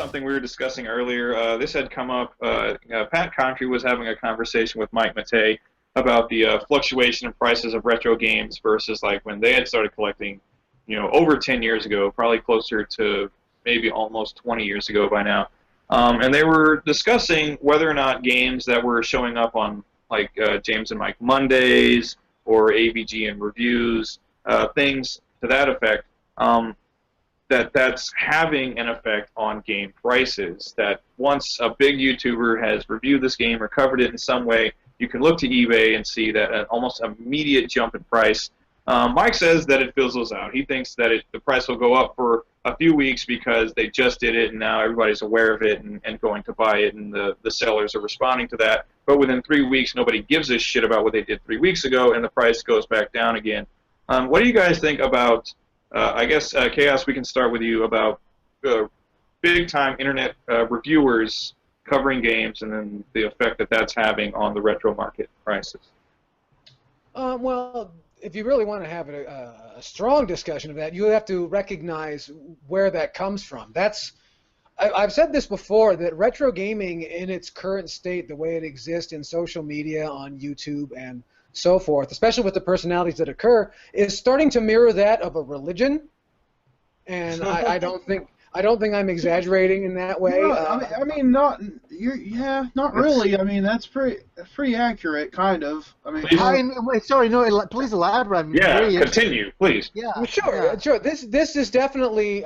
something we were discussing earlier. This had come up. Pat Contry was having a conversation with Mike Matei about the fluctuation in prices of retro games versus like when they had started collecting, over 10 years ago, probably closer to maybe almost 20 years ago by now. And they were discussing whether or not games that were showing up on like James and Mike Mondays or AVG and reviews, things to that effect, that's having an effect on game prices. That once a big YouTuber has reviewed this game or covered it in some way, you can look to eBay and see that an almost immediate jump in price. Mike says that it fizzles out. He thinks that the price will go up for a few weeks because they just did it and now everybody's aware of it and going to buy it, and the sellers are responding to that. But within 3 weeks, nobody gives a shit about what they did 3 weeks ago, and the price goes back down again. What do you guys think about, I guess, Chaos, we can start with you, about big-time internet reviewers covering games and then the effect that that's having on the retro market prices? Well, if you really want to have a strong discussion of that, you have to recognize where that comes from. I've said this before, that retro gaming in its current state, the way it exists in social media, on YouTube, and so forth, especially with the personalities that occur, is starting to mirror that of a religion. And I don't think I'm exaggerating in that way. Not really. I mean, that's pretty accurate, kind of. Sorry, no. Please elaborate. Continue, please. Yeah, well, sure. This is definitely.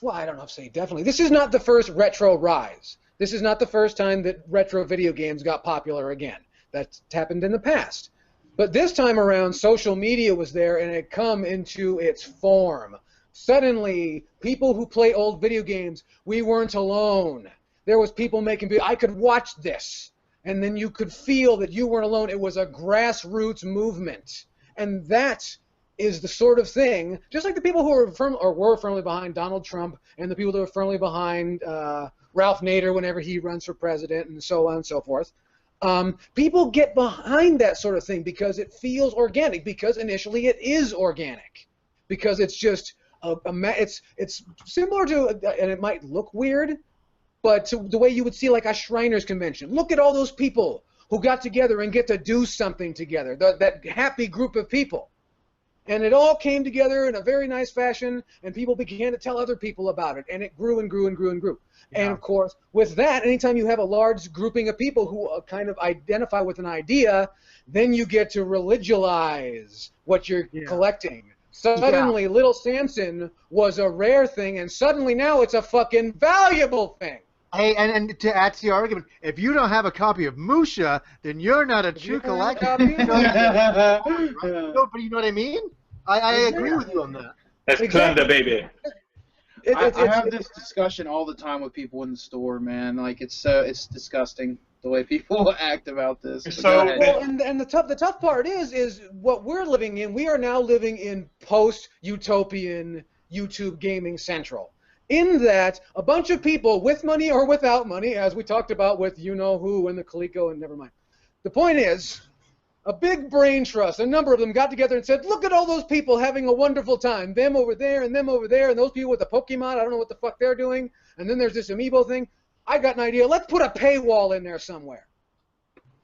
Well, I don't know if say definitely. This is not the first retro rise. This is not the first time that retro video games got popular again. That's happened in the past. But this time around, social media was there, and it come into its form. Suddenly, people who play old video games, we weren't alone. There was people making videos. I could watch this, and then you could feel that you weren't alone. It was a grassroots movement, and that is the sort of thing, just like the people who were firmly behind Donald Trump and the people that were firmly behind Ralph Nader whenever he runs for president, and so on and so forth. People get behind that sort of thing because it feels organic, because initially it is organic, because it's just it's similar to, and it might look weird, but to the way you would see like a Shriners convention. Look at all those people who got together and get to do something together, that happy group of people. And it all came together in a very nice fashion, and people began to tell other people about it, and it grew and grew and grew and grew. Yeah. And, of course, with that, anytime you have a large grouping of people who kind of identify with an idea, then you get to religionize what you're collecting. Suddenly, Little Samson was a rare thing, and suddenly now it's a fucking valuable thing. Hey, and to add to your argument, if you don't have a copy of Musha, then you're not a true collector. But you know what I mean? I agree with you on that. That's exactly. Baby. I have this discussion all the time with people in the store, man. Like, it's disgusting the way people act about this. And the tough part is what we're living in. We are now living in post-utopian YouTube gaming central. In that, a bunch of people with money or without money, as we talked about with you-know-who and the Coleco and never mind. The point is, a big brain trust, a number of them got together and said, look at all those people having a wonderful time. Them over there and them over there, and those people with the Pokemon, I don't know what the fuck they're doing. And then there's this Amiibo thing. I got an idea. Let's put a paywall in there somewhere.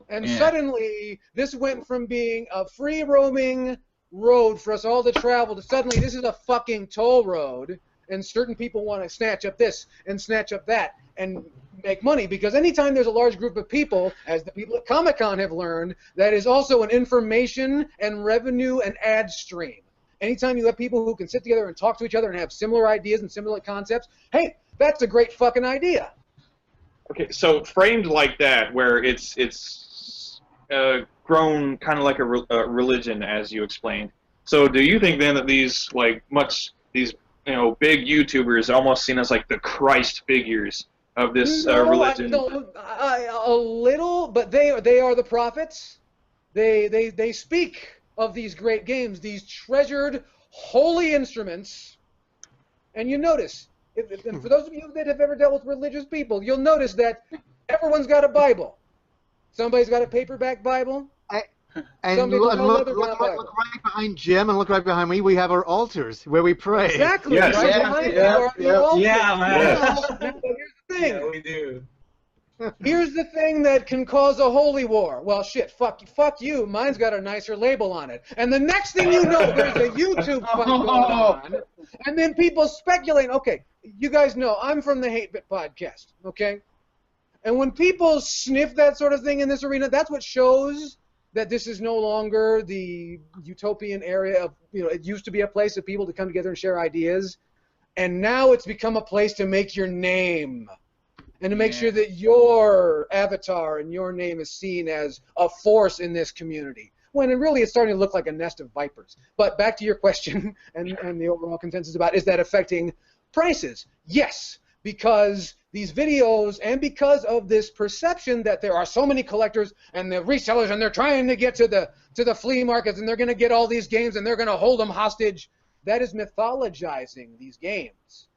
And suddenly, this went from being a free-roaming road for us all to travel to suddenly this is a fucking toll road, and certain people want to snatch up this and snatch up that and make money, because anytime there's a large group of people, as the people at Comic-Con have learned, that is also an information and revenue and ad stream. Anytime you have people who can sit together and talk to each other and have similar ideas and similar concepts, hey, that's a great fucking idea. Okay, so framed like that, where it's grown kind of like a religion, as you explained. So do you think then that these big YouTubers are almost seen as like the Christ figures of this religion? A little, but they are the prophets. They speak of these great games, these treasured holy instruments. And you notice, and for those of you that have ever dealt with religious people, you'll notice that everyone's got a Bible. Somebody's got a paperback Bible. And look right behind Jim and look right behind me. We have our altars where we pray. Exactly. Yes. Right behind you are the altars. Yeah, man. Now, here's the thing. Yeah, we do. Here's the thing that can cause a holy war. Well, shit, fuck you. Mine's got a nicer label on it. And the next thing you know, there's a YouTube fight going on. And then people speculate. Okay, you guys know I'm from the Hate Bit podcast, okay? And when people sniff that sort of thing in this arena, that's what shows that this is no longer the utopian area of, it used to be a place of people to come together and share ideas. And now it's become a place to make your name. And to make sure that your avatar and your name is seen as a force in this community. When really it's starting to look like a nest of vipers. But back to your question and the overall consensus about, is that affecting prices? Yes, because these videos and because of this perception that there are so many collectors and the resellers and they're trying to get to the flea markets and they're going to get all these games and they're going to hold them hostage, that is mythologizing these games,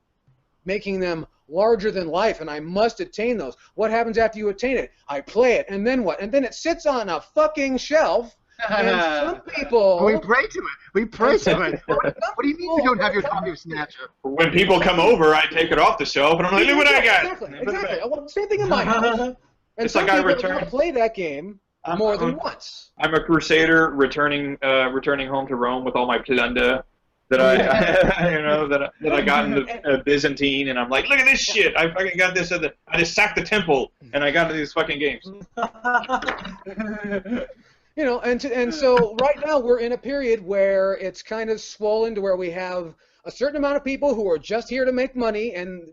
making them larger than life, and I must attain those. What happens after you attain it? I play it, and then what? And then it sits on a fucking shelf, and some people... We pray to it. We pray to it. What do you mean you don't have your copy of Snatcher? When people come over, I take it off the shelf, and I'm like, look what I got! Exactly. Well, same thing in my house. And it's some like I people don't play that game more than once. I'm a crusader returning home to Rome with all my plunder. That I got in the Byzantine, and I'm like, look at this shit! I fucking got this I just sacked the temple, and I got these fucking games. And so right now we're in a period where it's kind of swollen to where we have a certain amount of people who are just here to make money, and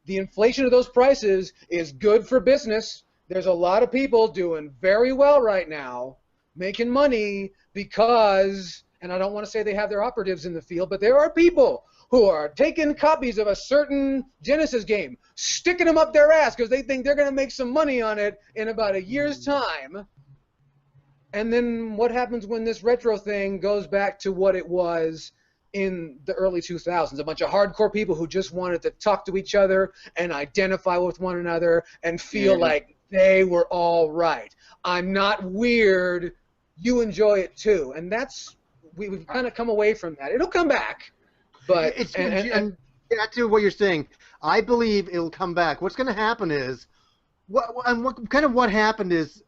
the inflation of those prices is good for business. There's a lot of people doing very well right now, making money because... And I don't want to say they have their operatives in the field, but there are people who are taking copies of a certain Genesis game, sticking them up their ass because they think they're going to make some money on it in about a year's time. And then what happens when this retro thing goes back to what it was in the early 2000s? A bunch of hardcore people who just wanted to talk to each other and identify with one another and feel like they were all right. I'm not weird. You enjoy it too. And that's... We've kind of come away from that. It'll come back, but and back to what you're saying. I believe it'll come back. What's going to happen is, what happened is,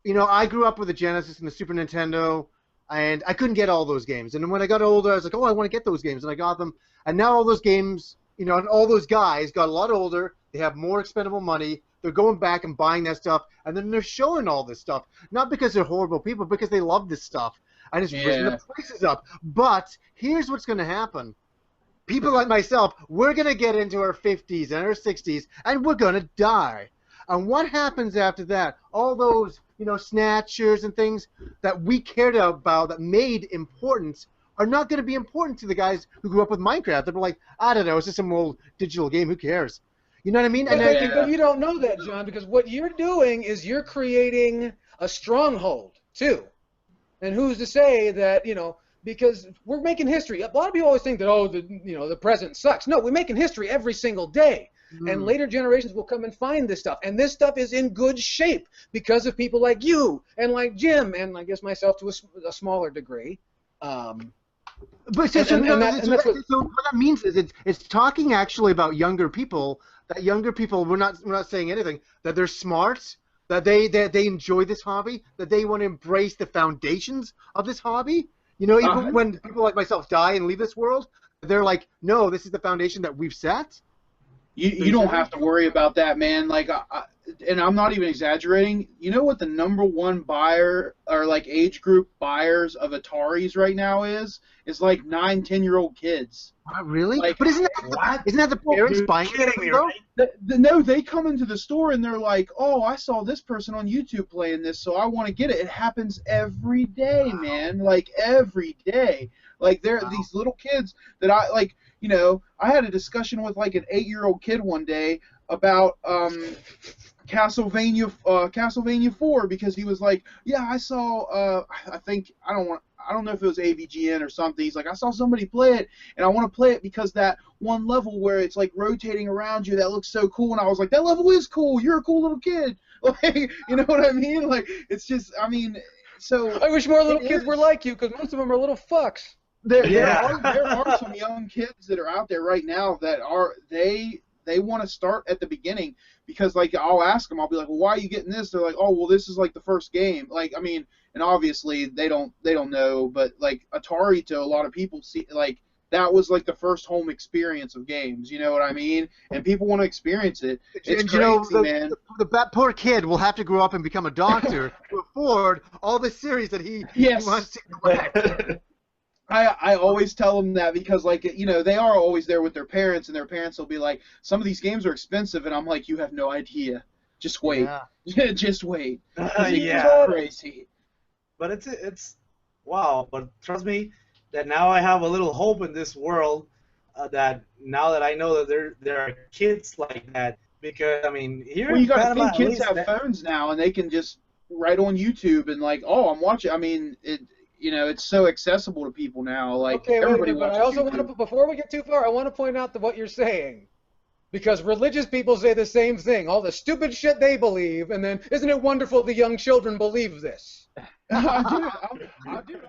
I grew up with the Genesis and the Super Nintendo, and I couldn't get all those games. And when I got older, I was like, oh, I want to get those games, and I got them. And now all those games, and all those guys got a lot older. They have more expendable money. They're going back and buying that stuff, and then they're showing all this stuff, not because they're horrible people, because they love this stuff. And it's pushing the prices up. But here's what's going to happen. People like myself, we're going to get into our 50s and our 60s, and we're going to die. And what happens after that? All those, snatchers and things that we cared about, that made importance, are not going to be important to the guys who grew up with Minecraft. They're like, I don't know, it's just some old digital game. Who cares? You know what I mean? But you don't know that, John, because what you're doing is you're creating a stronghold, too. And who's to say that, because we're making history. A lot of people always think that, the present sucks. No, we're making history every single day. And later generations will come and find this stuff. And this stuff is in good shape because of people like you and like Jim and I guess myself to a smaller degree. So what that means is it's talking actually about younger people, that younger people, we're not saying anything, that they're smart, that they enjoy this hobby, that they want to embrace the foundations of this hobby. Even when people like myself die and leave this world, they're like, no, this is the foundation that we've set. You don't have to worry about that, man. Like, and I'm not even exaggerating. You know what the #1 buyer or like age group buyers of Ataris right now is? It's like 9, 10-year-old kids. Really? Like, but isn't that the parents buying it? No, they come into the store and they're like, oh, I saw this person on YouTube playing this, so I want to get it. It happens every day, man. Like, every day. Like, there are these little kids that I, like, I had a discussion with, like, an 8-year-old kid one day about Castlevania 4 because he was like, yeah, I saw, I don't know if it was AVGN or something. He's like, I saw somebody play it, and I want to play it because that one level where it's like rotating around you, that looks so cool. And I was like, that level is cool. You're a cool little kid. Like, you know what I mean? Like, it's just, so. I wish more little kids were like you because most of them are little fucks. There are some young kids that are out there right now that they want to start at the beginning, because like I'll ask them, I'll be like, well, why are you getting this? They're like, oh, well, this is like the first game. Like, I mean, and obviously they don't know, but like Atari, to a lot of people, see, like, that was like the first home experience of games. You know what I mean? And people want to experience it. It's and crazy, you know, man. The poor kid will have to grow up and become a doctor to afford all the series that he wants to collect. I always tell them that, because, like, you know, they are always there with their parents, and their parents will be like, some of these games are expensive, and I'm like, you have no idea. Just wait. Yeah. Just wait. Yeah. It's crazy. But it's wow. But trust me, that now I have a little hope in this world. That now that I know that there are kids like that, because I mean here Well, you in got to Panama, think at kids least have phones now, and they can just write on YouTube and like, oh, I'm watching. I mean, you know, it's so accessible to people now. Like, Okay, everybody but watches I also YouTube. want to, before we get too far, I want to point out that what you're saying, because religious people say the same thing, all the stupid shit they believe, and then isn't it wonderful the young children believe this? I do.